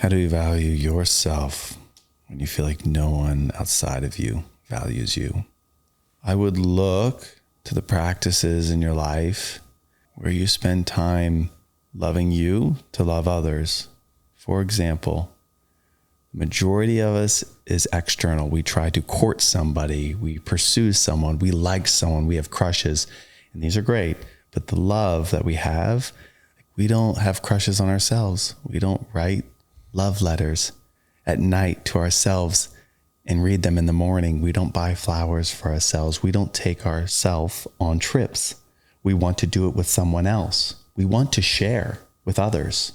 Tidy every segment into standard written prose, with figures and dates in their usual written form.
How do you value yourself when you feel like no one outside of you values you? I would look to the practices in your life where you spend time loving you to love others. For example, majority of us is external. We try to court somebody, we pursue someone, we like someone, we have crushes, and these are great. But the love that we have, we don't have crushes on ourselves. We don't write love letters at night to ourselves and read them in the morning. We don't buy flowers for ourselves. We don't take ourselves on trips. We want to do it with someone else. We want to share with others,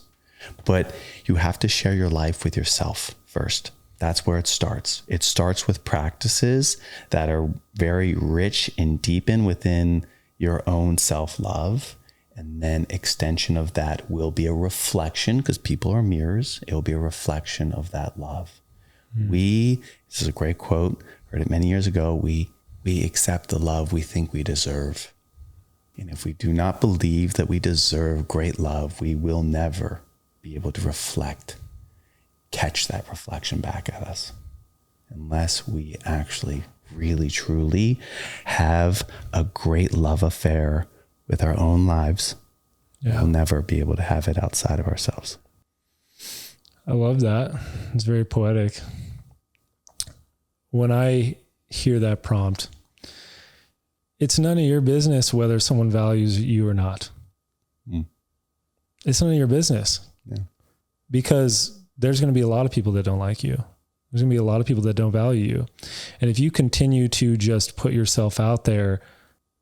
but you have to share your life with yourself first. That's where it starts. It starts with practices that are very rich and deepen within your own self-love. And then extension of that will be a reflection, because people are mirrors. It will be a reflection of that love. This is a great quote, heard it many years ago. We accept the love we think we deserve. And if we do not believe that we deserve great love, we will never be able to catch that reflection back at us, unless we actually really, truly have a great love affair with our own lives. We'll never be able to have it outside of ourselves. I love that. It's very poetic. When I hear that prompt, it's none of your business whether someone values you or not. It's none of your business. Because there's going to be a lot of people that don't like you. There's going to be a lot of people that don't value you. And if you continue to just put yourself out there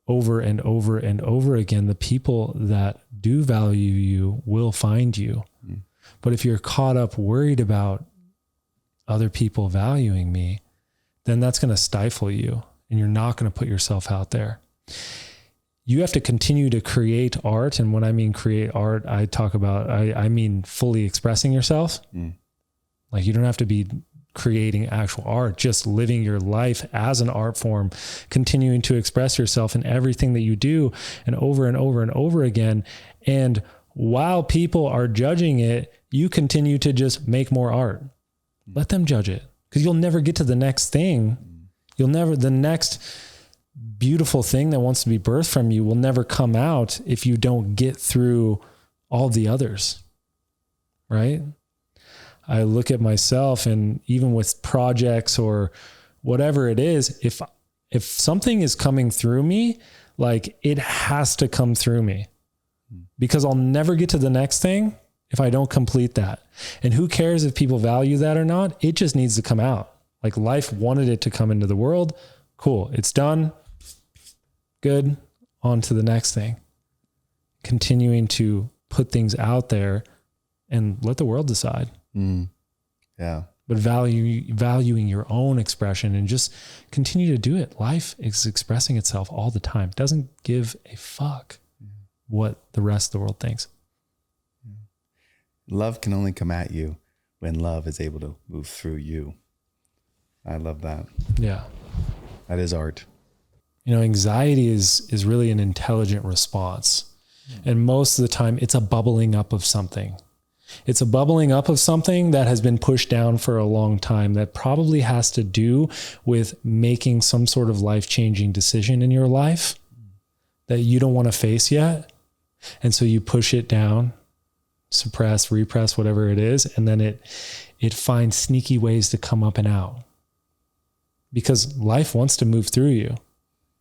over and over and over again, the people that do value you will find you. But if you're caught up worried about other people valuing me, then that's going to stifle you and you're not going to put yourself out there. You have to continue to create art. And when I mean create art, I mean fully expressing yourself. Like you don't have to be creating actual art, just living your life as an art form, continuing to express yourself in everything that you do and over and over and over again. And while people are judging it, you continue to just make more art. Let them judge it, because you'll never get to the next thing. The next beautiful thing that wants to be birthed from you will never come out if you don't get through all the others, right? I look at myself, and even with projects or whatever it is, if something is coming through me, like it has to come through me, because I'll never get to the next thing if I don't complete that. And who cares if people value that or not? It just needs to come out. Like life wanted it to come into the world. Cool. It's done. Good. On to the next thing. Continuing to put things out there and let the world decide. Yeah. But valuing your own expression and just continue to do it. Life is expressing itself all the time. It doesn't give a fuck what the rest of the world thinks. Love can only come at you when love is able to move through you. I love that. Yeah. That is art. Anxiety is really an intelligent response. And most of the time it's a bubbling up of something. It's a bubbling up of something that has been pushed down for a long time that probably has to do with making some sort of life-changing decision in your life that you don't want to face yet. And so you push it down, suppress, repress, whatever it is. And then it finds sneaky ways to come up and out, because life wants to move through you.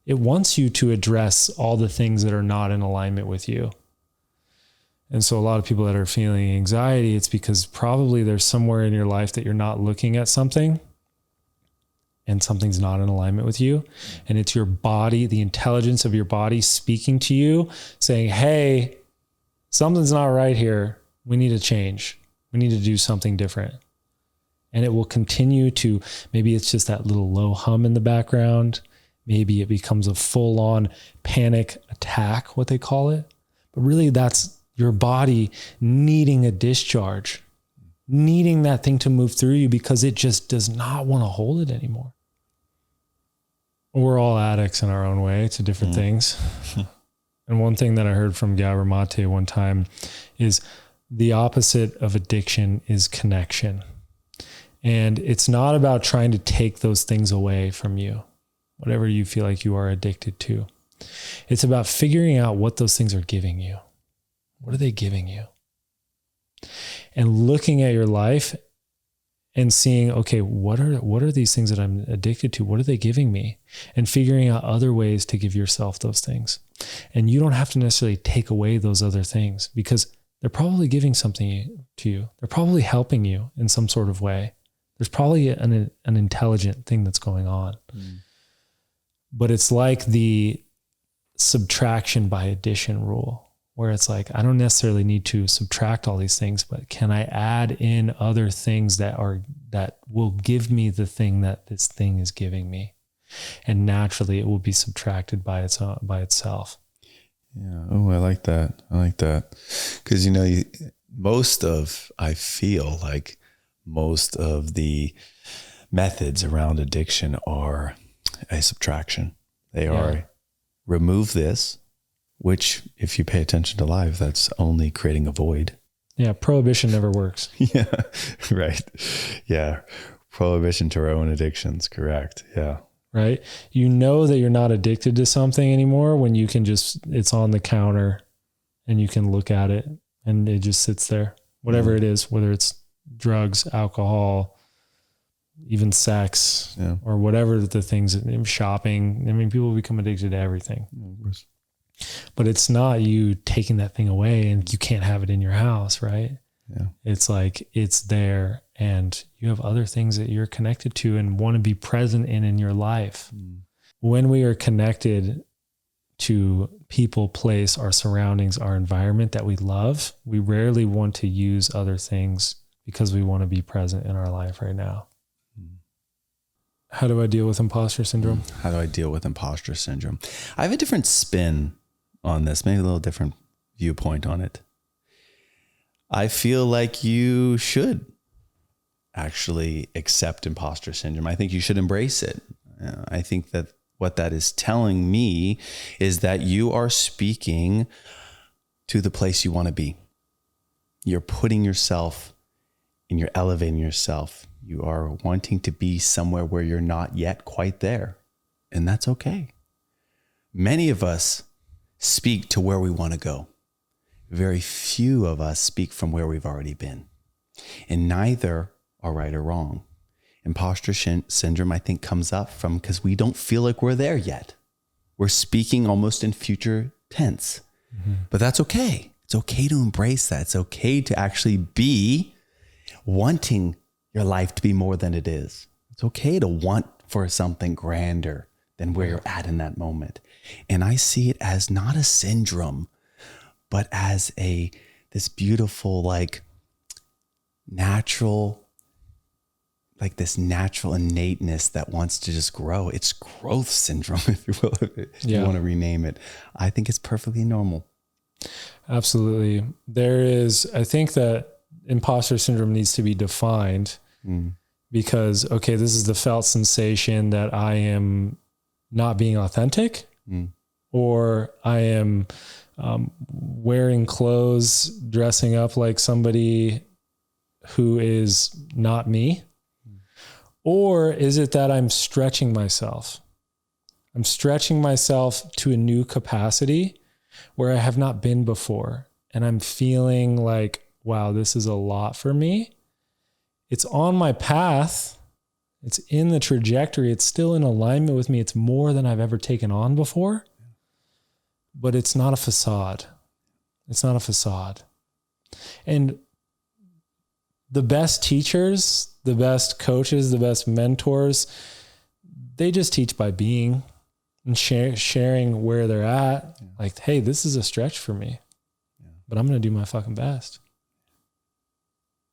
It wants you to address all the things that are not in alignment with you. And so a lot of people that are feeling anxiety, it's because probably there's somewhere in your life that you're not looking at something and something's not in alignment with you. And it's your body, the intelligence of your body speaking to you, saying, hey, something's not right here. We need to change. We need to do something different. And it will continue to, maybe it's just that little low hum in the background. Maybe it becomes a full-on panic attack, what they call it. But really that's your body needing a discharge, needing that thing to move through you because it just does not want to hold it anymore. We're all addicts in our own way to different things. And one thing that I heard from Gabor Mate one time is the opposite of addiction is connection. And it's not about trying to take those things away from you, whatever you feel like you are addicted to. It's about figuring out what those things are giving you. What are they giving you? And looking at your life and seeing, okay, what are these things that I'm addicted to? What are they giving me? And figuring out other ways to give yourself those things. And you don't have to necessarily take away those other things because they're probably giving something to you. They're probably helping you in some sort of way. There's probably an intelligent thing that's going on. But it's like the subtraction by addition rule, where it's like, I don't necessarily need to subtract all these things, but can I add in other things that will give me the thing that this thing is giving me? And naturally it will be subtracted by itself. Yeah. Oh, I like that. Cause I feel like most of the methods around addiction are a subtraction. They are remove this, which if you pay attention to life, that's only creating a void. Yeah. Prohibition never works. Yeah. Right. Yeah. Prohibition to our own addictions. Correct. Yeah. Right. You know that you're not addicted to something anymore when you can it's on the counter and you can look at it and it just sits there, whatever it is, whether it's drugs, alcohol, even sex, or whatever the things, shopping. I mean, people become addicted to everything. But it's not you taking that thing away and you can't have it in your house, right? Yeah. It's like it's there and you have other things that you're connected to and want to be present in your life. When we are connected to people, place, our surroundings, our environment that we love, we rarely want to use other things because we want to be present in our life right now. How do I deal with imposter syndrome? How do I deal with imposter syndrome? I have a different spin on this, maybe a little different viewpoint on it. I feel like you should actually accept imposter syndrome. I think you should embrace it. I think that what that is telling me is that you are speaking to the place you want to be. You're putting yourself and you're elevating yourself. You are wanting to be somewhere where you're not yet quite there. And that's okay. Many of us speak to where we want to go. Very few of us speak from where we've already been. And neither are right or wrong. Imposter syndrome, I think, comes up from because we don't feel like we're there yet. We're speaking almost in future tense. But that's okay. It's okay to embrace that. It's okay to actually be wanting your life to be more than it is. It's okay to want for something grander than where you're at in that moment. And I see it as not a syndrome, but as this beautiful, natural innateness that wants to just grow. It's growth syndrome, if you will, if you want to rename it. I think it's perfectly normal. Absolutely. I think that imposter syndrome needs to be defined because, okay, this is the felt sensation that I am not being authentic or I am wearing clothes, dressing up like somebody who is not me. Or is it that I'm stretching myself? I'm stretching myself to a new capacity where I have not been before. And I'm feeling like, wow, this is a lot for me. It's on my path. It's in the trajectory. It's still in alignment with me. It's more than I've ever taken on before. But it's not a facade. It's not a facade. And the best teachers, the best coaches, the best mentors, they just teach by being and sharing where they're at. Like, hey, this is a stretch for me, but I'm going to do my fucking best.